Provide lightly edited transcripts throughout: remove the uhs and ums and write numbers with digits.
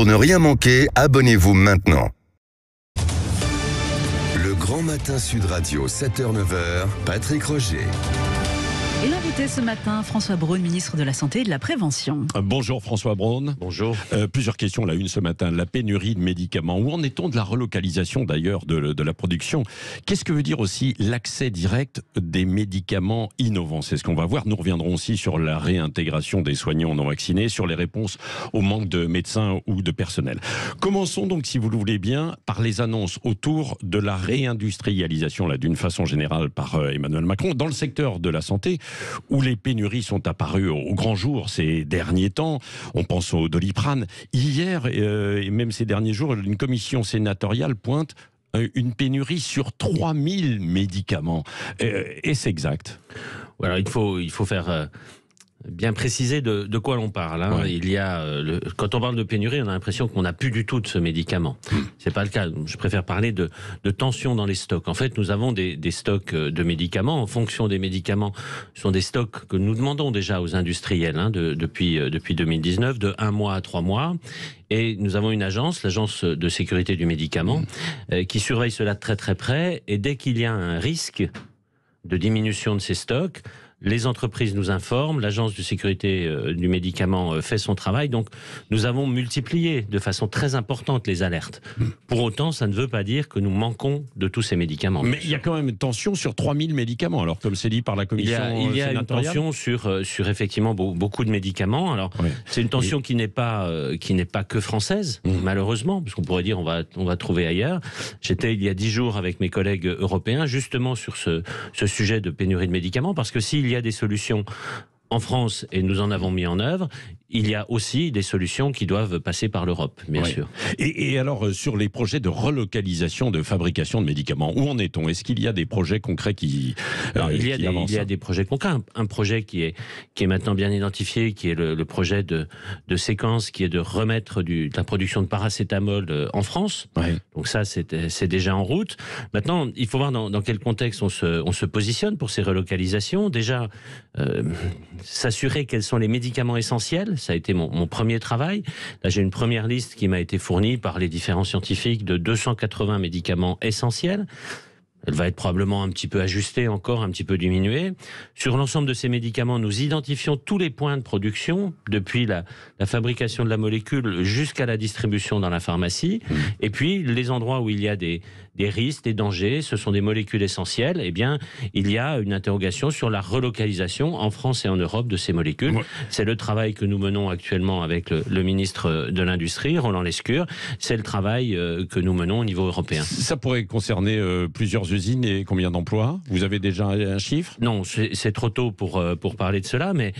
Pour ne rien manquer, abonnez-vous maintenant. Le Grand Matin Sud Radio, 7h-9h, Patrick Roger. Et l'invité ce matin, François Braun, ministre de la Santé et de la Prévention. Bonjour François Braun. Bonjour. Plusieurs questions, la une ce matin. La pénurie de médicaments. Où en est-on de la relocalisation d'ailleurs de la production? Qu'est-ce que veut dire aussi l'accès direct des médicaments innovants? C'est ce qu'on va voir. Nous reviendrons aussi sur la réintégration des soignants non vaccinés, sur les réponses au manque de médecins ou de personnel. Commençons donc, si vous le voulez bien, par les annonces autour de la réindustrialisation, là, d'une façon générale par Emmanuel Macron, dans le secteur de la santé, où les pénuries sont apparues au grand jour ces derniers temps. On pense au Doliprane. Hier, et même ces derniers jours, une commission sénatoriale pointe une pénurie sur 3000 médicaments. Est-ce exact? Alors, il faut faire... bien préciser de quoi l'on parle. Ouais. Il y a quand on parle de pénurie, on a l'impression qu'on n'a plus du tout de ce médicament. C'est pas le cas. Je préfère parler de tension dans les stocks. En fait, nous avons des stocks de médicaments. En fonction des médicaments, ce sont des stocks que nous demandons déjà aux industriels depuis 2019, de 1 mois à 3 mois. Et nous avons une agence, l'agence de sécurité du médicament, qui surveille cela de très très près. Et dès qu'il y a un risque de diminution de ces stocks, les entreprises nous informent, l'agence de sécurité du médicament fait son travail. Donc, nous avons multiplié de façon très importante les alertes. Pour autant, ça ne veut pas dire que nous manquons de tous ces médicaments. Mais il y a quand même une tension sur 3000 médicaments, alors comme c'est dit par la commission sénatoriale. Il y a une tension sur effectivement beaucoup de médicaments. Alors, oui. C'est une tension qui n'est pas que française, malheureusement, parce qu'on pourrait dire on va trouver ailleurs. J'étais il y a 10 jours avec mes collègues européens, justement sur ce sujet de pénurie de médicaments, parce que s'il y a des solutions en France, et nous en avons mis en œuvre, il y a aussi des solutions qui doivent passer par l'Europe, bien sûr. Et alors, sur les projets de relocalisation de fabrication de médicaments, où en est-on? Est-ce qu'il y a des projets concrets qui avancent? Il y a des projets concrets. Un projet qui est maintenant bien identifié, qui est le projet de séquence, qui est de remettre de la production de paracétamol en France. Ouais. Donc ça, c'est déjà en route. Maintenant, il faut voir dans quel contexte on se positionne pour ces relocalisations. Déjà, s'assurer quels sont les médicaments essentiels. Ça a été mon premier travail. Là, j'ai une première liste qui m'a été fournie par les différents scientifiques de 280 médicaments essentiels. Elle va être probablement un petit peu ajustée encore, un petit peu diminuée. Sur l'ensemble de ces médicaments, nous identifions tous les points de production, depuis la fabrication de la molécule jusqu'à la distribution dans la pharmacie. Et puis, les endroits où il y a des risques, des dangers, ce sont des molécules essentielles. Eh bien, il y a une interrogation sur la relocalisation en France et en Europe de ces molécules. Ouais. C'est le travail que nous menons actuellement avec le ministre de l'Industrie, Roland Lescure. C'est le travail que nous menons au niveau européen. Ça pourrait concerner plusieurs usines et combien d'emplois? Vous avez déjà un chiffre? Non, c'est trop tôt pour parler de cela, mais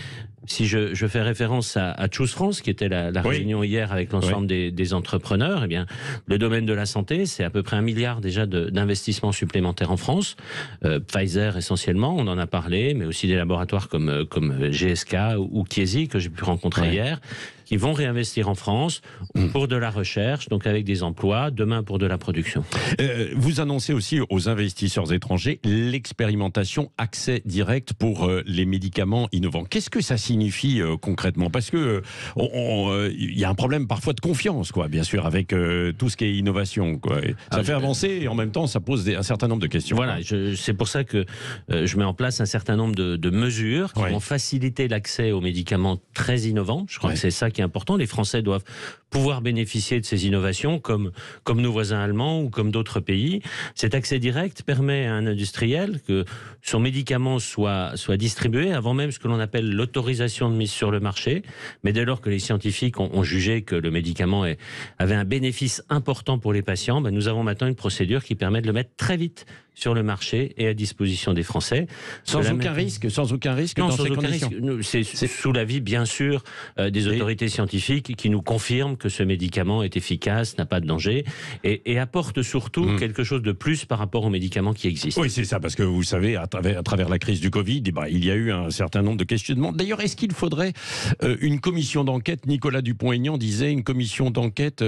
si je fais référence à Choose France, qui était la réunion hier avec l'ensemble des entrepreneurs, eh bien, le domaine de la santé, c'est à peu près 1 milliard déjà d'investissements supplémentaires en France. Pfizer essentiellement, on en a parlé, mais aussi des laboratoires comme GSK ou Chiesi, que j'ai pu rencontrer hier, qui vont réinvestir en France pour de la recherche, donc avec des emplois, demain pour de la production. Vous annoncez aussi aux investisseurs étrangers l'expérimentation accès direct pour les médicaments innovants. Qu'est-ce que ça signifie concrètement? Parce que il y a un problème parfois de confiance, quoi, bien sûr, avec tout ce qui est innovation, quoi. Ça fait avancer et en même temps ça pose un certain nombre de questions. Voilà, c'est pour ça que je mets en place un certain nombre de mesures qui vont faciliter l'accès aux médicaments très innovants. Je crois que c'est ça qui est important. Les Français doivent pouvoir bénéficier de ces innovations comme nos voisins allemands ou comme d'autres pays. Cet accès direct permet à un industriel que son médicament soit distribué avant même ce que l'on appelle l'autorisation de mise sur le marché. Mais dès lors que les scientifiques ont jugé que le médicament avait un bénéfice important pour les patients, nous avons maintenant une procédure qui permet de le mettre très vite sur le marché et à disposition des Français. Sans aucun risque non, dans sans ces aucun conditions. risque. C'est sous l'avis, bien sûr, des autorités scientifiques qui nous confirment que ce médicament est efficace, n'a pas de danger et apporte surtout quelque chose de plus par rapport aux médicaments qui existent. Oui, c'est ça, parce que vous savez, à travers la crise du Covid, il y a eu un certain nombre de questionnements. D'ailleurs, est-ce qu'il faudrait une commission d'enquête? Nicolas Dupont-Aignan disait une commission d'enquête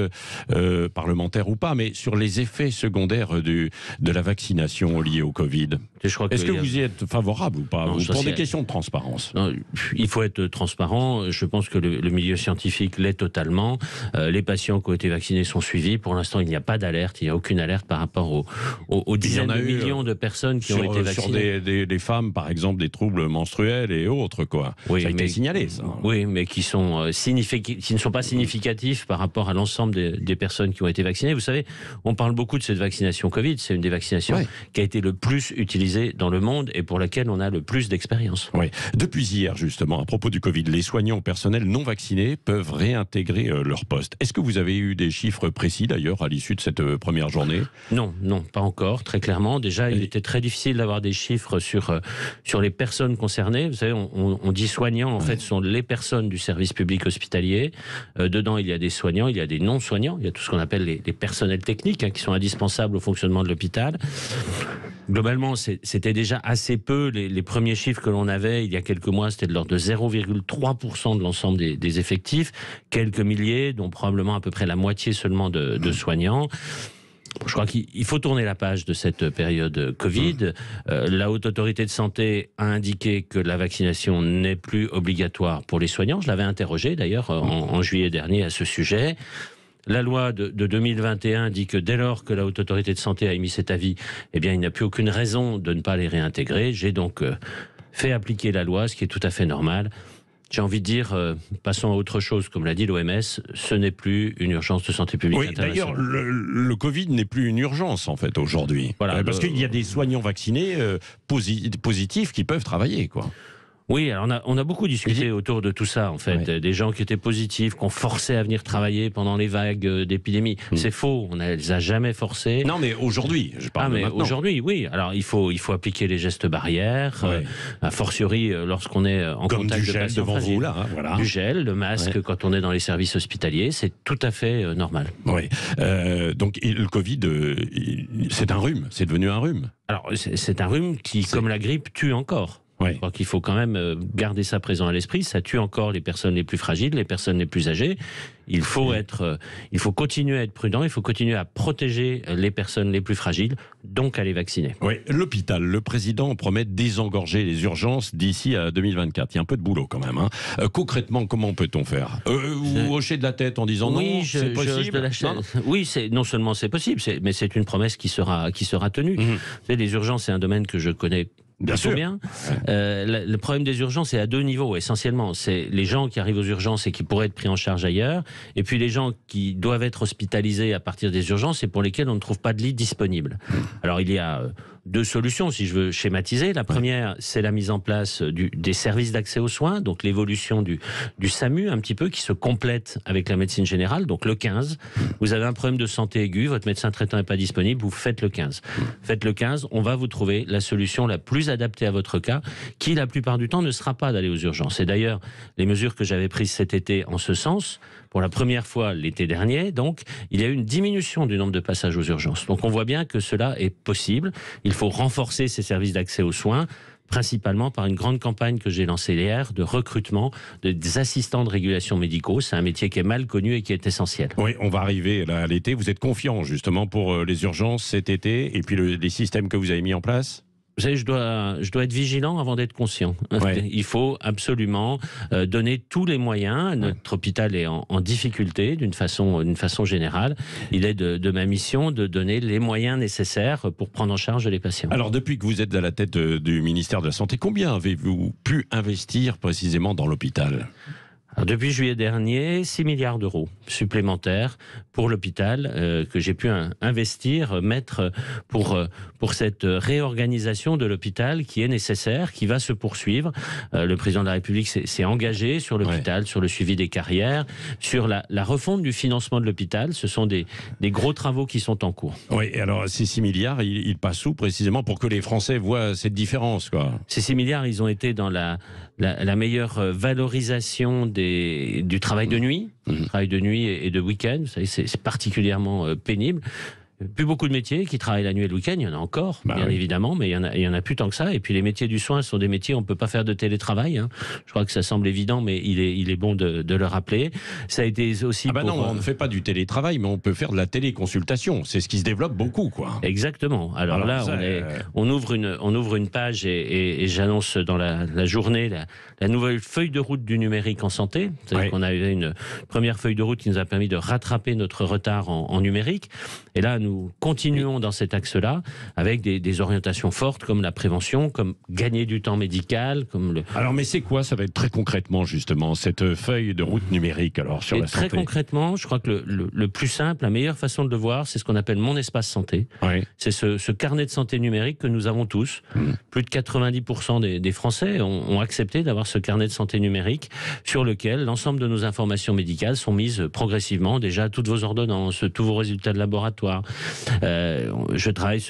parlementaire ou pas, mais sur les effets secondaires de la vaccination. vaccinations liées au Covid. Est-ce que vous y êtes favorable ou pas, non, pour des questions de transparence? Non, il faut être transparent. Je pense que le milieu scientifique l'est totalement. Les patients qui ont été vaccinés sont suivis. Pour l'instant, il n'y a pas d'alerte. Il n'y a aucune alerte par rapport aux dizaines de millions de personnes qui ont été vaccinées. Sur des femmes, par exemple, des troubles menstruels et autres, quoi. Oui, ça a été signalé, ça. Oui, mais qui ne sont pas significatifs par rapport à l'ensemble des personnes qui ont été vaccinées. Vous savez, on parle beaucoup de cette vaccination Covid. C'est une des vaccinations qui a été le plus utilisée dans le monde et pour laquelle on a le plus d'expérience. Oui. Depuis hier, justement, à propos du Covid, les soignants personnels non vaccinés peuvent réintégrer leur poste. Est-ce que vous avez eu des chiffres précis, d'ailleurs, à l'issue de cette première journée? Non, pas encore, très clairement. Déjà, il était très difficile d'avoir des chiffres sur les personnes concernées. Vous savez, on dit soignants, en fait, ce sont les personnes du service public hospitalier. Dedans, il y a des soignants, il y a des non-soignants, il y a tout ce qu'on appelle les personnels techniques qui sont indispensables au fonctionnement de l'hôpital. Globalement, c'était déjà assez peu. Les premiers chiffres que l'on avait il y a quelques mois, c'était de l'ordre de 0,3% de l'ensemble des effectifs. Quelques milliers, dont probablement à peu près la moitié seulement de soignants. Je crois qu'il faut tourner la page de cette période Covid. La Haute Autorité de Santé a indiqué que la vaccination n'est plus obligatoire pour les soignants. Je l'avais interrogé d'ailleurs en juillet dernier à ce sujet. La loi de 2021 dit que dès lors que la Haute Autorité de Santé a émis cet avis, eh bien, il n'y a plus aucune raison de ne pas les réintégrer. J'ai donc fait appliquer la loi, ce qui est tout à fait normal. J'ai envie de dire, passons à autre chose. Comme l'a dit l'OMS, ce n'est plus une urgence de santé publique internationale. D'ailleurs, le Covid n'est plus une urgence, en fait, aujourd'hui. Voilà, parce qu'il y a des soignants vaccinés positifs qui peuvent travailler, quoi. Oui, alors on a beaucoup discuté autour de tout ça, en fait. Des gens qui étaient positifs, qu'on forçait à venir travailler pendant les vagues d'épidémie. C'est faux, on ne les a jamais forcés. Non, mais aujourd'hui, je parle de maintenant. Aujourd'hui, oui. Alors, il faut appliquer les gestes barrières, a fortiori lorsqu'on est en comme contact du gel de patients devant fragiles. vous, là. Voilà. Du gel, le masque quand on est dans les services hospitaliers, c'est tout à fait normal. Oui. Donc, le Covid, c'est un rhume, c'est devenu un rhume. Alors, c'est un rhume qui, comme la grippe, tue encore. Je crois qu'il faut quand même garder ça présent à l'esprit. Ça tue encore les personnes les plus fragiles, les personnes les plus âgées. Il faut continuer à être prudent. Il faut continuer à protéger les personnes les plus fragiles, donc à les vacciner. Oui, l'hôpital, le président promet de désengorger les urgences d'ici à 2024. Il y a un peu de boulot quand même. Concrètement, comment peut-on faire? Vous hochez de la tête en disant non, c'est possible. Oui, non seulement c'est possible, mais c'est une promesse qui sera tenue. Vous savez, les urgences, c'est un domaine que je connais. Bien sûr. Le problème des urgences est à deux niveaux essentiellement. C'est les gens qui arrivent aux urgences et qui pourraient être pris en charge ailleurs, et puis les gens qui doivent être hospitalisés à partir des urgences et pour lesquels on ne trouve pas de lit disponible. Alors il y a deux solutions, si je veux schématiser. La première, c'est la mise en place des services d'accès aux soins, donc l'évolution du SAMU un petit peu, qui se complète avec la médecine générale. Donc le 15, vous avez un problème de santé aiguë, votre médecin traitant n'est pas disponible, vous faites le 15. Faites le 15, on va vous trouver la solution la plus adaptée à votre cas, qui la plupart du temps ne sera pas d'aller aux urgences. Et d'ailleurs, les mesures que j'avais prises cet été en ce sens, pour la première fois l'été dernier, donc, il y a eu une diminution du nombre de passages aux urgences. Donc on voit bien que cela est possible. Il faut renforcer ces services d'accès aux soins, principalement par une grande campagne que j'ai lancée hier de recrutement des assistants de régulation médicaux. C'est un métier qui est mal connu et qui est essentiel. Oui, on va arriver là à l'été. Vous êtes confiant justement pour les urgences cet été et puis les systèmes que vous avez mis en place? Vous savez, je dois être vigilant avant d'être conscient. Il faut absolument donner tous les moyens. Notre hôpital est en difficulté d'une façon générale. Il est de ma mission de donner les moyens nécessaires pour prendre en charge les patients. Alors, depuis que vous êtes à la tête du ministère de la Santé, combien avez-vous pu investir précisément dans l'hôpital ? Alors, depuis juillet dernier, 6 milliards d'euros supplémentaires pour l'hôpital que j'ai pu mettre pour cette réorganisation de l'hôpital qui est nécessaire, qui va se poursuivre. Le président de la République s'est engagé sur l'hôpital, sur le suivi des carrières, sur la refonte du financement de l'hôpital. Ce sont des gros travaux qui sont en cours. Oui, et alors ces 6 milliards, ils passent où précisément pour que les Français voient cette différence, quoi? Ces 6 milliards, ils ont été dans la meilleure valorisation du travail de nuit, travail de nuit et de week-end. Vous savez, c'est particulièrement pénible. plus beaucoup de métiers qui travaillent la nuit et le week-end. Il y en a encore, bien évidemment, mais il y en a plus tant que ça. Et puis les métiers du soin sont des métiers où on ne peut pas faire de télétravail. Hein. Je crois que ça semble évident, mais il est bon de le rappeler. Ça a été aussi non, on ne fait pas du télétravail, mais on peut faire de la téléconsultation. C'est ce qui se développe beaucoup, quoi. Exactement. Alors là, on ouvre une page et j'annonce dans la journée la nouvelle feuille de route du numérique en santé. C'est-à-dire qu'on avait une première feuille de route qui nous a permis de rattraper notre retard en numérique. Et là, nous continuons dans cet axe-là avec des orientations fortes comme la prévention, comme gagner du temps médical, Alors, mais c'est quoi? Ça va être très concrètement, justement, cette feuille de route numérique, alors, sur la santé. Très concrètement, je crois que le plus simple, la meilleure façon de le voir, c'est ce qu'on appelle mon espace santé. C'est ce carnet de santé numérique que nous avons tous. Plus de 90% des Français ont accepté d'avoir ce carnet de santé numérique sur lequel l'ensemble de nos informations médicales sont mises progressivement. Déjà, toutes vos ordonnances, tous vos résultats de laboratoire. Je travaille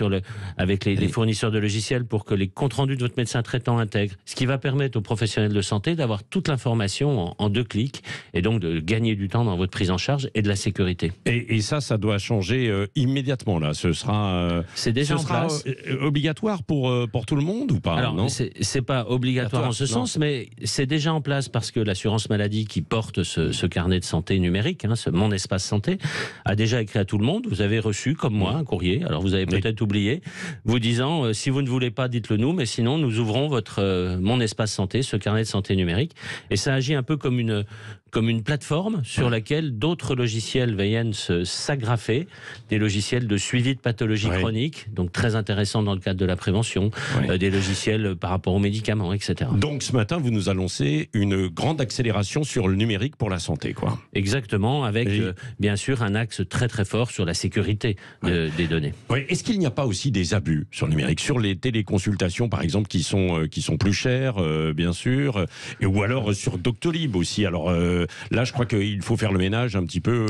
avec les fournisseurs de logiciels pour que les comptes rendus de votre médecin traitant intègrent, ce qui va permettre aux professionnels de santé d'avoir toute l'information en 2 clics et donc de gagner du temps dans votre prise en charge et de la sécurité. Et ça doit changer immédiatement, là. Ce sera, c'est déjà en place. Obligatoire pour tout le monde ou pas? Alors, c'est pas obligatoire en ce sens, mais c'est déjà en place parce que l'assurance maladie qui porte ce carnet de santé numérique, ce Mon Espace Santé, a déjà écrit à tout le monde. Vous avez reçu, comme moi, un courrier. Alors, vous avez peut-être oublié, vous disant, si vous ne voulez pas, dites-le nous, mais sinon, nous ouvrons votre Mon Espace Santé, ce carnet de santé numérique. Et ça agit un peu comme une plateforme sur laquelle d'autres logiciels viennent s'agrafer, des logiciels de suivi de pathologies chroniques, donc très intéressants dans le cadre de la prévention, des logiciels par rapport aux médicaments, etc. Donc ce matin, vous nous annoncez une grande accélération sur le numérique pour la santé, quoi. Exactement, avec bien sûr un axe très très fort sur la sécurité des données. Est-ce qu'il n'y a pas aussi des abus sur le numérique, sur les téléconsultations par exemple qui sont plus chères, bien sûr, ou alors sur Doctolib aussi. Alors là, je crois qu'il faut faire le ménage un petit peu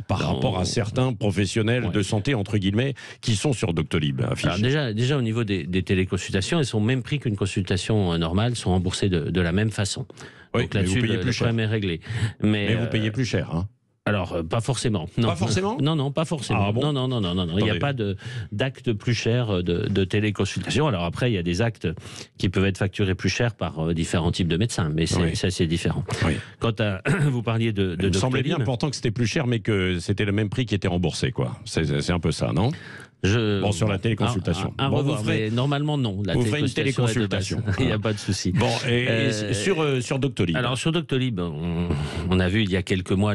par rapport à certains professionnels de santé, entre guillemets, qui sont sur Doctolib. Alors déjà, au niveau des téléconsultations, elles sont au même prix qu'une consultation normale, sont remboursées de la même façon. Donc là-dessus, le problème est réglé. Mais vous payez plus cher, hein? Alors, pas forcément. Non. Pas forcément? Non, pas forcément. Ah bon? Non. Il n'y a pas d'acte plus cher de téléconsultation. Alors après, il y a des actes qui peuvent être facturés plus cher par différents types de médecins, mais c'est différent. Quant à, vous parliez de Doctolib. Il me semblait bien pourtant que c'était plus cher, mais que c'était le même prix qui était remboursé, quoi. C'est un peu ça, non? Sur la téléconsultation. Mais normalement, non. Vous ferez une téléconsultation. Il n'y a pas de souci. Sur Doctolib. Alors, sur Doctolib, on a vu il y a quelques mois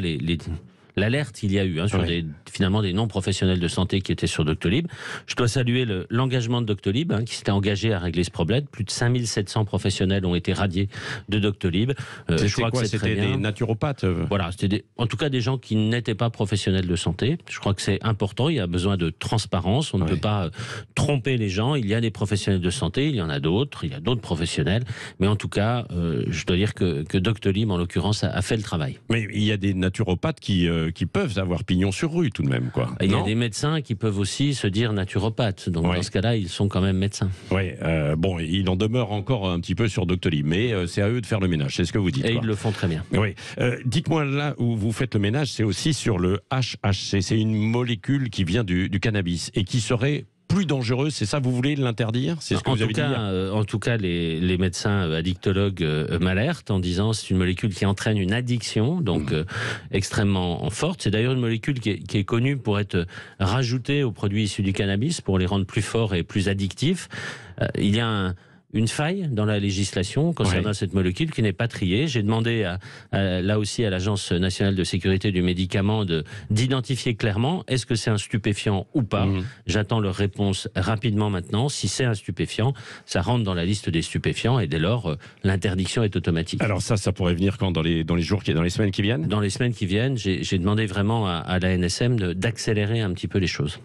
l'alerte il y a eu sur finalement des non-professionnels de santé qui étaient sur Doctolib. Je dois saluer l'engagement de Doctolib qui s'était engagé à régler ce problème. Plus de 5700 professionnels ont été radiés de Doctolib. Je crois que c'était des naturopathes. Voilà, c'était en tout cas des gens qui n'étaient pas professionnels de santé. Je crois que c'est important. Il y a besoin de transparence. On ne peut pas tromper les gens. Il y a des professionnels de santé, il y en a d'autres, il y a d'autres professionnels. Mais en tout cas, je dois dire que Doctolib, en l'occurrence, a fait le travail. Mais il y a des naturopathes qui peuvent avoir pignon sur rue tout de même, quoi. Il y a des médecins qui peuvent aussi se dire naturopathes. Donc dans ce cas-là, ils sont quand même médecins. Il en demeure encore un petit peu sur Doctolib, mais c'est à eux de faire le ménage. C'est ce que vous dites. Et ils le font très bien. Dites-moi, là où vous faites le ménage, c'est aussi sur le HHC. C'est une molécule qui vient du cannabis et qui serait plus dangereux, c'est ça, vous voulez l'interdire? C'est ce que vous avez dit hier. En tout cas, les médecins addictologues m'alertent en disant c'est une molécule qui entraîne une addiction, donc extrêmement forte. C'est d'ailleurs une molécule qui est connue pour être rajoutée aux produits issus du cannabis, pour les rendre plus forts et plus addictifs. Il y a une faille dans la législation concernant cette molécule qui n'est pas triée. J'ai demandé là aussi à l'Agence nationale de sécurité du médicament d'identifier clairement est-ce que c'est un stupéfiant ou pas. J'attends leur réponse rapidement maintenant. Si c'est un stupéfiant, ça rentre dans la liste des stupéfiants et dès lors, l'interdiction est automatique. Alors ça pourrait venir quand? Dans les semaines qui viennent? Dans les semaines qui viennent, j'ai demandé vraiment à la NSM d'accélérer un petit peu les choses.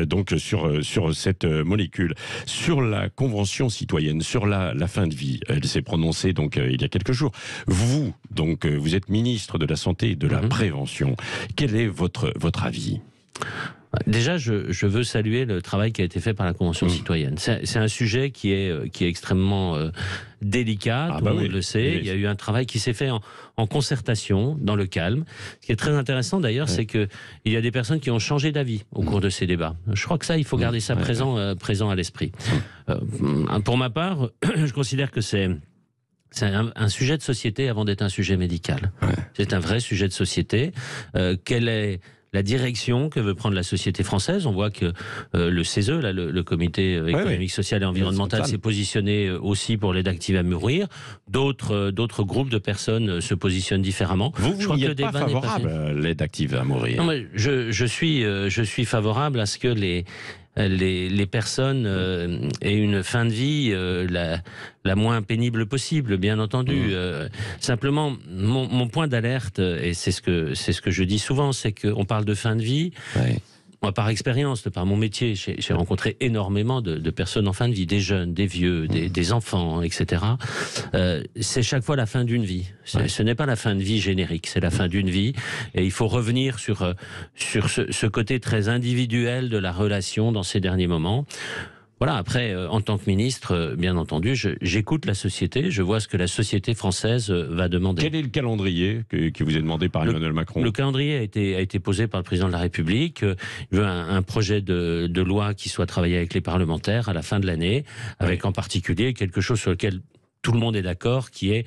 Donc sur cette molécule, sur la Convention citoyenne, sur la fin de vie, elle s'est prononcée donc il y a quelques jours. Vous êtes ministre de la Santé et de la Prévention. Quel est votre avis? Déjà, je veux saluer le travail qui a été fait par la Convention citoyenne. C'est un sujet qui est extrêmement délicat, tout le monde le sait. Il y a eu un travail qui s'est fait en concertation, dans le calme. Ce qui est très intéressant d'ailleurs, c'est qu'il y a des personnes qui ont changé d'avis au cours de ces débats. Je crois que ça, il faut garder ça présent à l'esprit. Pour ma part, je considère que c'est un sujet de société avant d'être un sujet médical. C'est un vrai sujet de société. Quelle est la direction que veut prendre la société française? On voit que le CESE, là, le Comité économique, social et environnemental, s'est positionné aussi pour l'aide active à mourir. D'autres groupes de personnes se positionnent différemment. Vous n'y êtes pas favorable à l'aide active à mourir? Non, mais je suis favorable à ce que les personnes aient une fin de vie la moins pénible possible, bien entendu. Simplement, mon point d'alerte, et c'est ce que je dis souvent, c'est qu'on parle de fin de vie. Moi, par expérience, par mon métier, j'ai rencontré énormément de personnes en fin de vie, des jeunes, des vieux, des enfants, etc. C'est chaque fois la fin d'une vie. Ce n'est pas la fin de vie générique, c'est la fin d'une vie. Et il faut revenir sur ce côté très individuel de la relation dans ces derniers moments. Voilà, après, en tant que ministre, bien entendu, j'écoute la société, je vois ce que la société française va demander. Quel est le calendrier qui vous est demandé par Emmanuel Macron? Le calendrier a été posé par le président de la République. Il veut un projet de loi qui soit travaillé avec les parlementaires à la fin de l'année, avec en particulier quelque chose sur lequel tout le monde est d'accord, qui est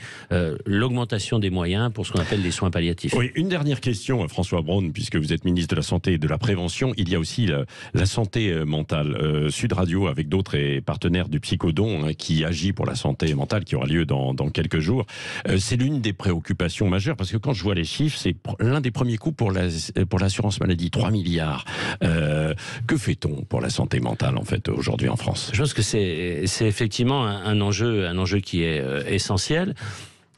l'augmentation des moyens pour ce qu'on appelle les soins palliatifs. Oui, une dernière question, François Braun, puisque vous êtes ministre de la Santé et de la Prévention. Il y a aussi la santé mentale. Sud Radio, avec d'autres partenaires du Psychodon, qui agit pour la santé mentale, qui aura lieu dans quelques jours. C'est l'une des préoccupations majeures, parce que quand je vois les chiffres, c'est l'un des premiers coups pour l'assurance maladie, 3 milliards. Que fait-on pour la santé mentale, en fait, aujourd'hui en France? Je pense que c'est effectivement un enjeu qui est essentiel.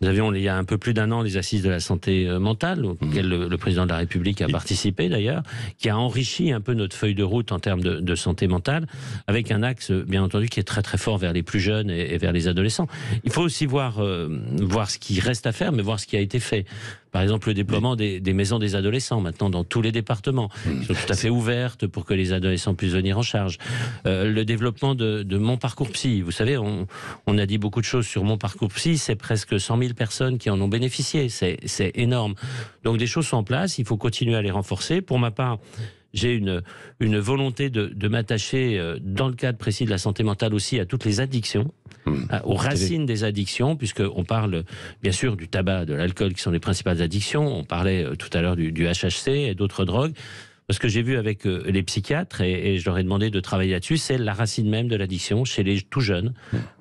Nous avions, il y a un peu plus d'un an, les assises de la santé mentale, auxquelles le président de la République a participé d'ailleurs, qui a enrichi un peu notre feuille de route en termes de santé mentale, avec un axe, bien entendu, qui est très très fort vers les plus jeunes et vers les adolescents. Il faut aussi voir ce qui reste à faire, mais voir ce qui a été fait. Par exemple, le déploiement des maisons des adolescents, maintenant dans tous les départements, qui sont tout à fait ouvertes pour que les adolescents puissent venir en charge. Le développement de Mon Parcours Psy. Vous savez, on a dit beaucoup de choses sur Mon Parcours Psy, c'est presque 100 000 personnes qui en ont bénéficié, c'est énorme. Donc des choses sont en place, il faut continuer à les renforcer. Pour ma part, j'ai une volonté de m'attacher, dans le cadre précis de la santé mentale aussi, à toutes les addictions, aux racines des addictions, puisqu'on parle bien sûr du tabac, de l'alcool qui sont les principales addictions. On parlait tout à l'heure du HHC et d'autres drogues. Ce que j'ai vu avec les psychiatres, et je leur ai demandé de travailler là-dessus, c'est la racine même de l'addiction chez les tout jeunes.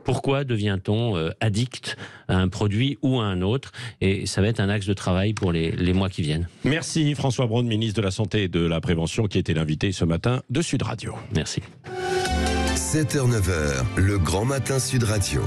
Pourquoi devient-on addict à un produit ou à un autre? Et ça va être un axe de travail pour les mois qui viennent. Merci François Braun, ministre de la Santé et de la Prévention, qui était l'invité ce matin de Sud Radio. Merci. 7h-9h, le grand matin Sud Radio.